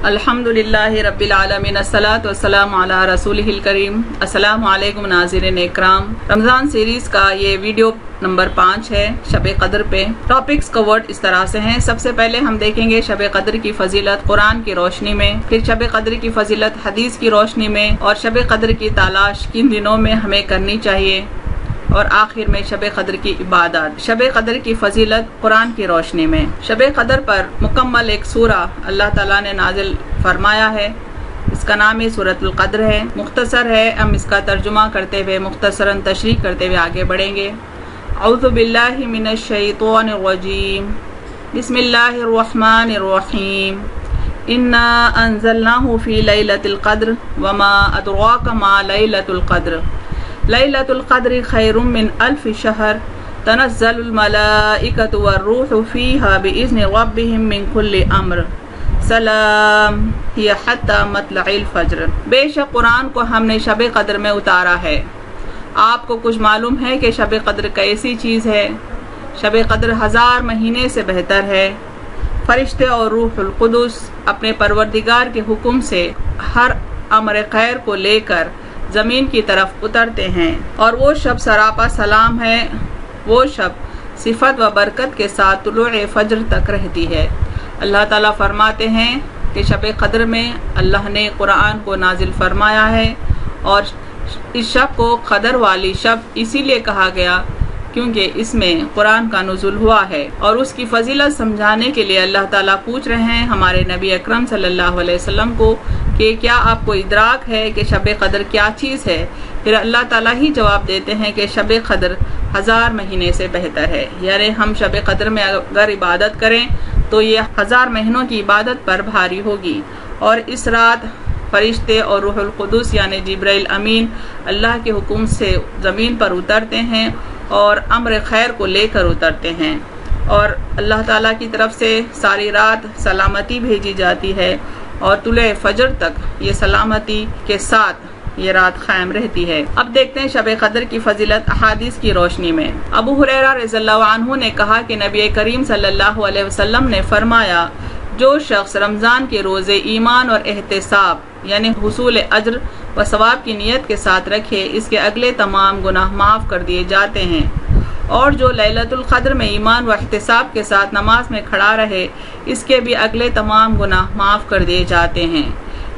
अल्हम्दुलिल्लाह रब्बिल आलमीन अस्सलातु वस्सलामु अला रसूलिहिल करीम। अस्सलामु अलैकुम नाज़रीन इकराम। रमज़ान सीरीज़ का ये वीडियो नंबर 5 है शब कदर पे। टॉपिक्स कवर्ड इस तरह से हैं। सबसे पहले हम देखेंगे शब कदर की फजीलत कुरान की रोशनी में, फिर शब कदर की फजीलत हदीस की रोशनी में, और शब कदर की तलाश किन दिनों में हमें करनी चाहिए, और आखिर में शब कदर की इबादत। शब कदर की फजीलत कुरान की रोशनी में। शब कदर पर मुकम्मल एक सूरा अल्लाह ताला ने नाजिल फरमाया है। इसका नाम ही सूरतुल कद्र है। मुख्तसर है। हम इसका तर्जुमा करते हुए मुख्तसरन तशरीह करते हुए आगे बढ़ेंगे। औज़ु बिल्लाहि मिनश शैतानिर रजीम। बिस्मिल्लाहिर रहमानिर रहीम। इन्ना अंज़लनाहु फी लैलतिल क़द्र वमा अदराका मा लैलतुल क़द्र। लैलतुल क़द्रि खैरुम मिन अल्फ़ि शहर तनज़्ज़लुल मलाइकतु वर्रूहु फ़ीहा बिइज़्नि रब्बिहिम मिन कुल्लि अम्र सलाम हिय हत्ता मतलइल फ़ज्र। बेशक कुरान को हमने शब कद्र में उतारा है। आपको कुछ मालूम है कि शब कद्र कैसी चीज़ है? शब कद्र 1000 महीने से बेहतर है। फरिश्ते और रूहुल कुदुस अपने परवरदिगार के हुक्म से हर अम्र खैर को लेकर ज़मीन की तरफ उतरते हैं, और वो शब सरापा सलाम है। वो शब सिफत व बरकत के साथ तुलुए फज्र तक रहती है। अल्लाह ताला फरमाते हैं कि शब कद्र में अल्लाह ने कुरान को नाजिल फरमाया है, और इस शब को कदर वाली शब इसीलिए कहा गया क्योंकि इसमें कुरान का नुज़ुल हुआ है। और उसकी फजीलत समझाने के लिए अल्लाह ताला पूछ रहे हैं हमारे नबी अकरम सल्लल्लाहु अलैहि वसल्लम को कि क्या आपको इदराक है कि शब कद्र क्या चीज़ है? फिर अल्लाह ताला ही जवाब देते हैं कि शब कद्र 1000 महीने से बेहतर है। यानी हम शब कद्र में अगर इबादत करें तो ये 1000 महीनों की इबादत पर भारी होगी। और इस रात फरिश्ते और रूहुल कुदुस यानी जिब्राइल अमीन अल्लाह के हुक्म से ज़मीन पर उतरते हैं और अम्र खैर को लेकर उतरते हैं, और अल्लाह ताला की तरफ से सारी रात सलामती भेजी जाती है, और तुले फजर तक ये सलामती के साथ ये रात कायम रहती है। अब देखते हैं शब कद्र की फजीलत अहादीस की रोशनी में। अबू हुरैरा रज़ियल्लाहु अन्हु ने कहा कि नबी करीम सल्लल्लाहु अलैहि वसल्लम ने फरमाया, जो शख्स रमज़ान के रोज़े ईमान और एहतिसाब यानी हुसूल अज्र व सवाब की नीयत के साथ रखे, इसके अगले तमाम गुनाह माफ़ कर दिए जाते हैं। और जो लैलतुल क़द्र में ईमान व एहतिसाब के साथ नमाज में खड़ा रहे, इसके भी अगले तमाम गुनाह माफ़ कर दिए जाते हैं।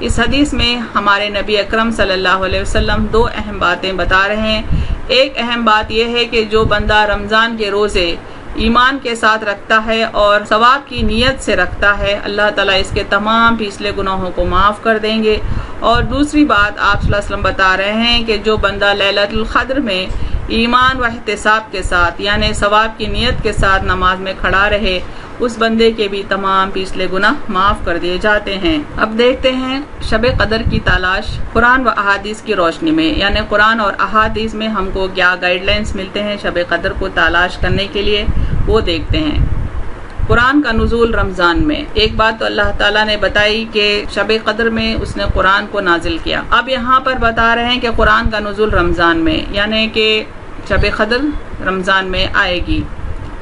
इस हदीस में हमारे नबी अकरम सल्लल्लाहु अलैहि वसल्लम 2 अहम बातें बता रहे हैं। एक अहम बात यह है कि जो बंदा रमज़ान के रोज़े ईमान के साथ रखता है और सवाब की नीयत से रखता है, अल्लाह ताला इसके तमाम पिछले गुनाहों को माफ़ कर देंगे। और दूसरी बात आप सल्लल्लाहु अलैहि वसल्लम बता रहे हैं कि जो बंदा लैलतुल क़द्र में ईमान व एहतिसाब के साथ यानी सवाब की नीयत के साथ नमाज में खड़ा रहे, उस बंदे के भी तमाम पिछले गुनाह माफ़ कर दिए जाते हैं। अब देखते हैं शब कद्र की तलाश कुरान व अहादीस की रोशनी में। यानी कुरान और अहादीस में हमको क्या गाइडलाइंस मिलते हैं शब कद्र को तलाश करने के लिए, वो देखते हैं। कुरान का नुज़ूल रमज़ान में। एक बात तो अल्लाह ताला ने बताई कि शब कद्र में उसने कुरान को नाजिल किया। अब यहाँ पर बता रहे हैं कि कुरान का नुज़ूल रमज़ान में, यानी कि शब कद्र रमज़ान में आएगी।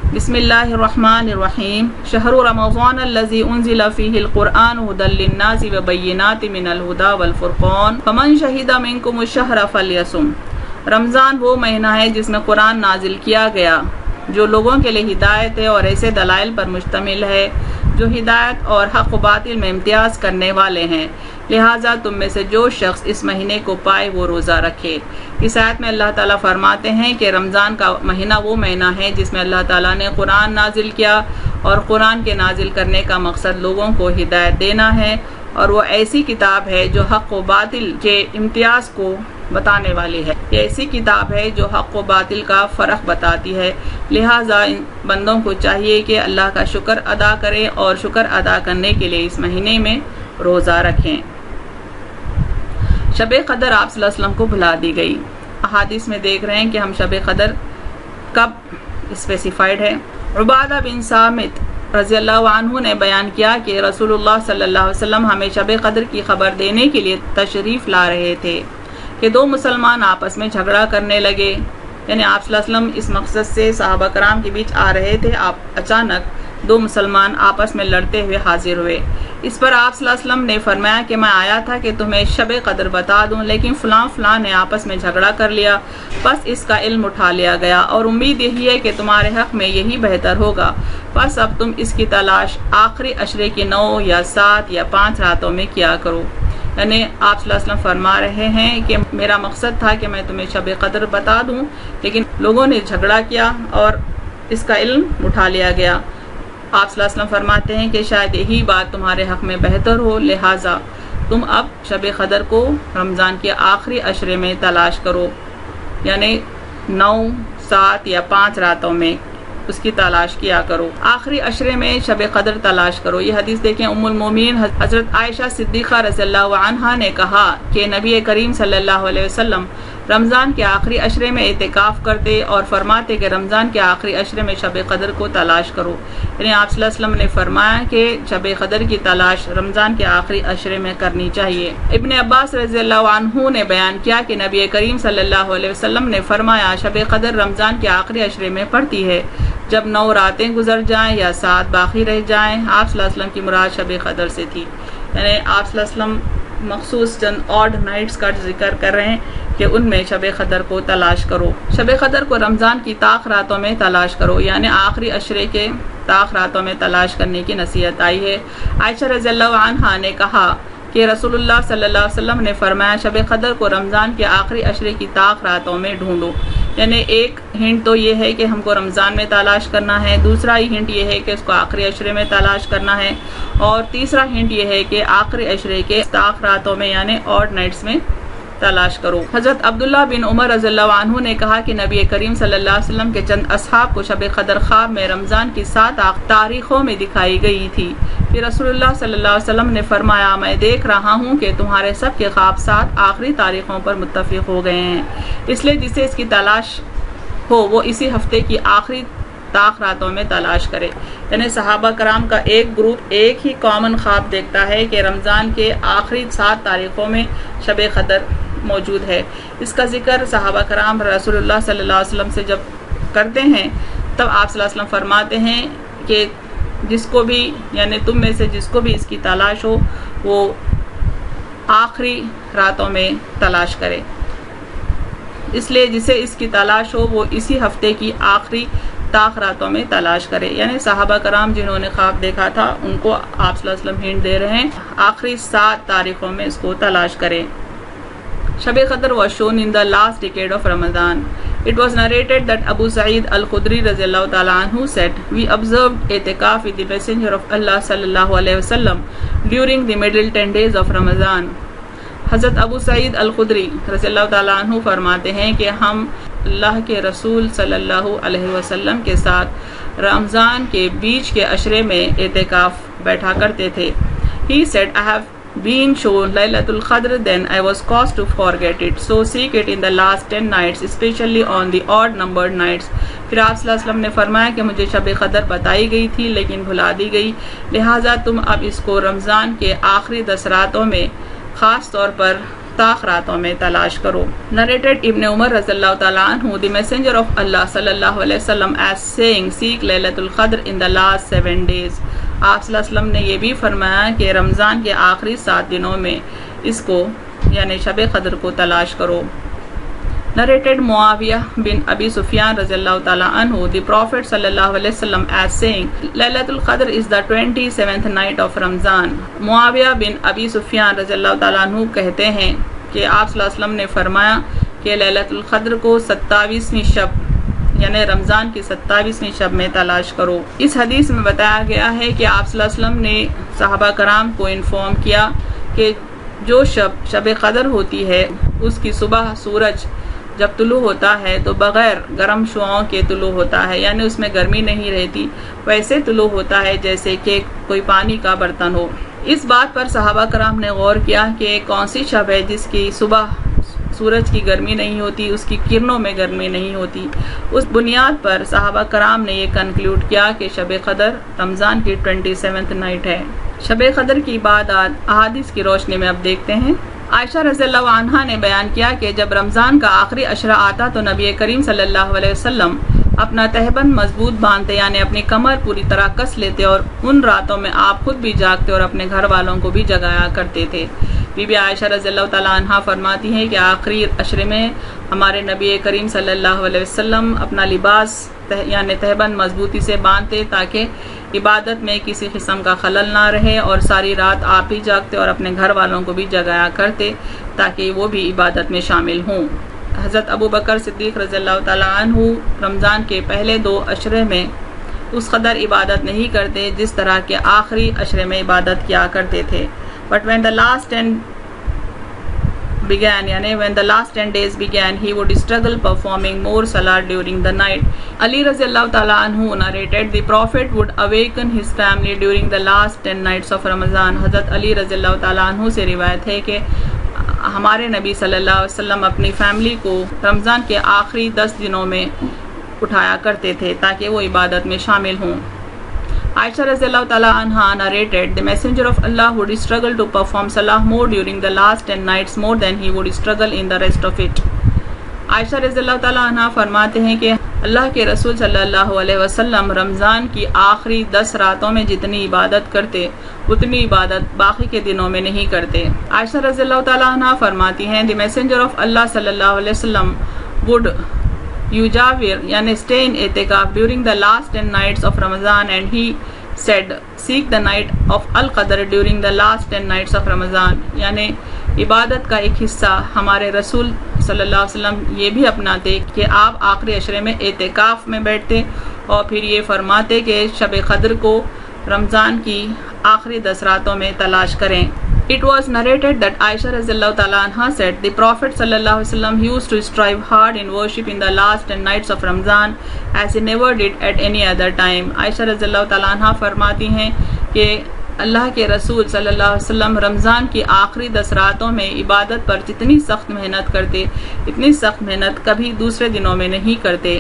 बिस्मिल्लाहिर्रहमानिर्रहीम। शहरु रमज़ान अल्लज़ी उन्ज़िला फ़ीहिल क़ुरआन हुदल लिन्नासि व बय्यिनातिन मिनल हुदा वल फ़ुरक़ान फ़मन शहिदा मिनकुमुश शहरा फ़ल्यसुम। रमज़ान वो महीना है जिसमें कुरान नाजिल किया गया, जो लोगों के लिए हिदायत है और ऐसे दलाइल पर मुश्तमिल है जो हिदायत और हक़ व बातिल में इम्तियाज़ करने वाले हैं। लिहाजा तुम में से जो शख्स इस महीने को पाए वो रोज़ा रखे। इस आयत में अल्लाह ताला फरमाते हैं कि रमज़ान का महीना वो महीना है जिसमें अल्लाह ताला ने कुरान नाजिल किया, और कुरान के नाजिल करने का मकसद लोगों को हिदायत देना है, और वो ऐसी किताब है जो हक़ व बातिल के इम्तियाज़ को बताने वाली है। ये ऐसी किताब है जो हक़ व बातिल का फ़र्क बताती है। लिहाजा इन बंदों को चाहिए कि अल्लाह का शुक्र अदा करें, और शुक्र अदा करने के लिए इस महीने में रोज़ा रखें। शब कद्र आप सल्लल्लाहु अलैहि वसल्लम को भुला दी गई। अहादीस में देख रहे हैं कि हम शब कद्र कब स्पेसिफाइड है। उबादा बिन सामित रज़ियल्लाहु अन्हु ने बयान किया कि रसूलुल्लाह सल्लल्लाहु अलैहि वसल्लम हमें शब कद्र की खबर देने के लिए तशरीफ़ ला रहे थे कि 2 मुसलमान आपस में झगड़ा करने लगे। यानी आप सल्लल्लाहु अलैहि वसल्लम इस मकसद से सहाबा कराम के बीच आ रहे थे। आप अचानक दो मुसलमान आपस में लड़ते हुए हाजिर हुए। इस पर आप सल्लल्लाहु अलैहि वसल्लम ने फरमाया कि मैं आया था कि तुम्हें शब कदर बता दूं, लेकिन फलां ने आपस में झगड़ा कर लिया, बस इसका इल्म उठा लिया गया और उम्मीद यही है कि तुम्हारे हक में यही बेहतर होगा। बस अब तुम इसकी तलाश आखिरी अशरे की 9 या 7 या 5 रातों में किया करो। यानी आप सल्लल्लाहु अलैहि वसल्लम फरमा रहे हैं कि मेरा मकसद था कि मैं तुम्हें शब कदर बता दूं, लेकिन लोगों ने झगड़ा किया और इसका इल्म उठा लिया गया। आप सल्लल्लाहु अलैहि वसल्लम फरमाते हैं कि शायद यही बात तुम्हारे हक में बेहतर हो, लिहाजा तुम अब शब कदर को रमज़ान के आखिरी अशरे में तलाश करो, यानी 9, 7 या 5 रातों में उसकी तलाश किया करो। आखिरी अशरे में शब कदर तलाश करो। ये हदीस देखें, उम्मुल मोमिनीन हजरत आयशा सिद्दीक़ा रज़ियल्लाहु अन्हा ने कहा कि नबी करीम सल्लल्लाहु अलैहि वसल्लम रमज़ान के आखिरी अशरे में एतिकाफ़ करते और फरमाते कि रमज़ान के आखिरी अशरे में शब कदर को तलाश करो। यानी आप सल्लल्लाहु अलैहि वसल्लम ने फरमाया कि शब कदर की तलाश रमज़ान के आखिरी अशरे में करनी चाहिए। इब्न अब्बास रज़ियल्लाहु अन्हु ने बयान किया कि नबी करीम सल्लल्लाहु अलैहि वसल्लम ने फरमाया शब कदर रमज़ान के आखिरी अशरे में पड़ती है जब 9 रातें गुजर जाएं या 7 बाकी रह जाएं। आप सल्लल्लाहु अलैहि वसल्लम की मुराद शब कदर से थी। यानी आप सल्लल्लाहु अलैहि वसल्लम मखसूस चंद ऑड नाइट्स का जिक्र कर रहे हैं कि उनमें शब कदर को तलाश करो। शब कदर को रमज़ान की ताक़ रातों में तलाश करो, यानी आखिरी अशरे के ताक़ रातों में तलाश करने की नसीहत आई है। आयशा रज़ियल्लाहु अन्हा ने कहा कि रसूलुल्लाह सल्लल्लाहु अलैहि वसल्लम ने फरमाया शब कदर को रमज़ान के आखिरी अशरे की ताक़ रातों में ढूंढो। यानी एक हिंट तो ये है कि हमको रमज़ान में तलाश करना है, दूसरा ही हिंट ये है कि उसको आखिरी अशरे में तलाश करना है, और तीसरा हिंट ये है कि आखिरी अशरे के ताक़ रातों में यानी ऑड नाइट्स में तलाश करो। हज़रत अब्दुल्लाह बिन उमर रज़ियल्लाहु अन्हु ने कहा कि नबी करीम सल्लल्लाहु अलैहि वसल्लम के चंद असहाब को शब कदर ख्वाब में रमज़ान की 7 तारीखों में दिखाई गई थी। फिर रसूलुल्लाह सल्लल्लाहु अलैहि वसल्लम ने फरमाया मैं देख रहा हूँ कि तुम्हारे सब के ख्वाब 7 आखिरी तारीखों पर मुत्तफ़िक़ हो गए हैं, इसलिए जिसे इसकी तलाश हो वो इसी हफ्ते की आखिरी ताक़ रातों में तलाश करे। यानी सहाबा कराम का एक ग्रुप एक ही कॉमन ख्वाब देखता है कि रमज़ान के आखिरी 7 तारीखों में शब कदर मौजूद है। इसका जिक्र सहाबा कराम रसूलुल्लाह सल्लल्लाहु अलैहि वसल्लम से जब करते हैं तब आप सल्लल्लाहु अलैहि वसल्लम फरमाते हैं कि जिसको भी यानी तुम में से जिसको भी इसकी तलाश हो वो आखिरी रातों में तलाश करे, इसलिए जिसे इसकी तलाश हो वो इसी हफ्ते की आखिरी ताक़ रातों में तलाश करे। यानी सहाबा कराम जिन्होंने ख्वाब देखा था उनको आप सल्लल्लाहु अलैहि वसल्लम हिंट दे रहे हैं आखिरी 7 तारीखों में इसको तलाश करें। शब कदर was shown in the last decade of Ramadan. It was narrated that Abu Sa'id al-Khudri रज़ियल्लाहु ताला अन्हु said, "We observed इतिकाफ with the Messenger of Allah सल्लल्लाहु अलैहि वसल्लम during the middle 10 days of Ramadan." हज़रत अबू सईद अल-खुदरी रज़ियल्लाहु ताला अन्हु फरमाते हैं कि हम अल्लाह के रसूल सल्लल्लाहु अलैहि वसल्लम के साथ रमज़ान के बीच के अशरे में इतिकाफ बैठा करते थे। He said, I have been shown Laylatul Qadr, then I was caused to forget it. So seek it in the last 10 nights, especially on the odd numbered nights. फिर आप सल्लल्लाहु अलैहि वसल्लम ने फरमाया कि मुझे शब कदर बताई गई थी लेकिन भुला दी गई, लिहाजा तुम अब इसको रमज़ान के आखिरी 10 रातों में ख़ास तौर पर ताक़ रातों में तलाश करो। नरेटेड इब्न उमर रज़ियल्लाहु ताला अन्हु द मैसेंजर ऑफ अल्लाह सल्लल्लाहु अलैहि वसल्लम एज सेइंग सीक लैलतुल क़द्र इन द लास्ट 7 डेज। आप सल्लल्लाहु अलैहि वसल्लम ने ये भी फरमाया कि रमज़ान के आखिरी 7 दिनों में इसको यानी शब कद्र को तलाश करो। Narrated Muawiyah bin Abi Sufyan रज़ियल्लाहु ताला अन्हु the Prophet सल्लल्लाहु अलैहि वसल्लम as saying Laylatul Qadr is the 27th night of Ramzan। Muawiya बिन अबी सुफियान रज़ियल्लाहु ताला अन्हु कहते हैं कि आप सल्लल्लाहु अलैहि वसल्लम ने फरमाया कि लैलतुल क़द्र को 27वीं शब यानी रमज़ान की 27वीं शब में तलाश करो। इस हदीस में बताया गया है कि आप सल्लल्लाहु अलैहि वसल्लम ने सहाबा कराम को इन्फॉर्म किया कि जो शब कद्र होती है उसकी सुबह सूरज जब तुलू होता है तो बग़ैर गर्म शुआओं के तुलू होता है, यानी उसमें गर्मी नहीं रहती, वैसे तुलू होता है जैसे कि कोई पानी का बर्तन हो। इस बात पर सहाबा कराम ने गौर किया कि कौन सी शब है जिसकी सुबह सूरज की गर्मी नहीं होती, उसकी किरणों में गर्मी नहीं होती। उस बुनियाद पर सहाबा कराम ने ये कंक्लूड किया कि शब कद्र रमज़ान की 27th नाइट है। शब कद्र की इबादत अहादीस की रोशनी में अब देखते हैं। आयशा रज़ियल्लाहु अन्हा ने बयान किया कि जब रमज़ान का आखिरी अशरा आता तो नबी करीम सल्लल्लाहु अलैहि वसल्लम اپنا تہبند مضبوط باندھتے یعنی اپنی کمر پوری طرح کس لیتے اور ان راتوں میں آپ خود بھی جاگتے اور اپنے گھر والوں کو بھی جگایا کرتے تھے۔ بی بی عائشہ رضی اللہ تعالیٰ عنہا فرماتی ہیں کہ آخری عشرے میں ہمارے نبی کریم صلی اللہ علیہ وسلم اپنا لباس یعنی تہبند مضبوطی سے باندھتے تاکہ عبادت میں کسی قسم کا خلل نہ رہے، اور ساری رات آپ ہی جاگتے اور اپنے گھر والوں کو بھی جگایا کرتے تاکہ وہ بھی عبادت میں شامل ہوں۔ حضرت ابو بکر صدیق رضی اللہ تعالیٰ عنہ رمضان کے پہلے 2 عشرے میں اس قدر عبادت نہیں کرتے جس طرح کے آخری عشرے میں عبادت کیا کرتے تھے۔ But when the last 10 days began, he would struggle performing more salat during the night. Ali رضی اللہ تعالیٰ عنہ narrated, the Prophet would awaken his family during the last 10 nights of Ramadan. حضرت علی رضی اللہ تعالیٰ عنہ سے روایت ہے کہ ہمارے نبی صلی اللہ علیہ وسلم اپنی فیملی کو رمضان کے آخری 10 دنوں میں اٹھایا کرتے تھے تاکہ وہ عبادت میں شامل ہوں۔ عائشہ رضی اللہ تعالیٰ عنہا narrated, the messenger of Allah would struggle to perform salah more during the last 10 nights more than he would struggle in the rest of it. عائشہ رضی اللہ تعالیٰ عنہا فرماتے ہیں کہ اللہ کے رسول صلی اللہ علیہ وسلم رمضان کی آخری 10 راتوں میں جتنی عبادت کرتے اتنی عبادت باقی کے دنوں میں نہیں کرتے۔ عائشہ رضی اللہ تعالیٰ عنہا فرماتی ہیں, the messenger of Allah صلی اللہ علیہ وسلم would Yujawir, yani stay in itikaf during the last 10 nights of Ramadan, and he said, seek the night of Al-Qadr during the last 10 nights of Ramadan. یعنی عبادت کا ایک حصہ ہمارے رسول صلی اللہ علیہ وسلم یہ بھی اپناتے کہ آپ آخری عشرے میں اعتکاف میں بیٹھتے اور پھر یہ فرماتے کہ شب قدر کو رمضان کی آخری 10 راتوں میں تلاش کریں۔ It was narrated that Aisha radiallahu ta'ala anha said, the Prophet sallallahu alaihi wasallam used to strive hard in worship in the last 10 nights of Ramadan as he never did at any other time. Aisha radiallahu ta'ala anha فرماتی ہیں کہ اللہ کے رسول صلی اللہ علیہ وسلم رمضان کی آخری 10 راتوں میں عبادت پر جتنی سخت محنت کرتے اتنی سخت محنت کبھی دوسرے دنوں میں نہیں کرتے۔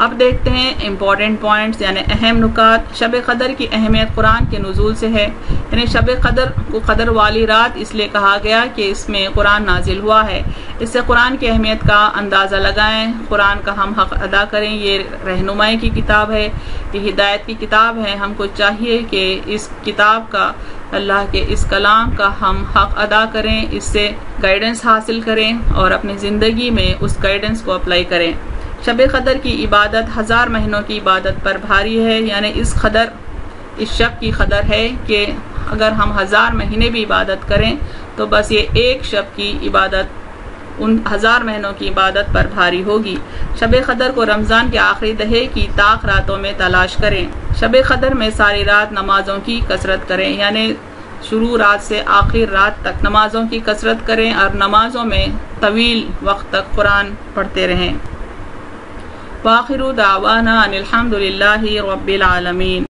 اب دیکھتے ہیں امپورٹنٹ پوائنٹس یعنی اہم نکات۔ شب قدر کی اہمیت قرآن کے نزول سے ہے، یعنی شب قدر کو قدر والی رات اس لیے کہا گیا کہ اس میں قرآن نازل ہوا ہے۔ اس سے قرآن کی اہمیت کا اندازہ لگائیں، قرآن کا ہم حق ادا کریں۔ یہ رہنمائی کی کتاب ہے، یہ ہدایت کی کتاب ہے۔ ہم کو چاہیے کہ اس کتاب کا، اللہ کے اس کلام کا ہم حق ادا کریں، اس سے گائیڈنس حاصل کریں اور اپنی زندگی میں اس گائیڈنس کو اپلائی کریں۔ شب قدر کی عبادت 1000 مہینوں کی عبادت پر بھاری ہے، یعنی اس شب کی قدر ہے کہ اگر ہم 1000 مہینے بھی عبادت کریں تو بس یہ ایک شب کی عبادت ان 1000 مہینوں کی عبادت پر بھاری ہوگی۔ شب قدر کو رمضان کے آخری دہے کی طاق راتوں میں تلاش کریں۔ شب قدر میں ساری رات نمازوں کی کثرت کریں، یعنی شروع رات سے آخر رات تک نمازوں کی کثرت کریں اور نمازوں میں طویل وقت تک قرآن پڑھتے رہیں۔ وآخر دعوانا ان الحمد للہ رب العالمین۔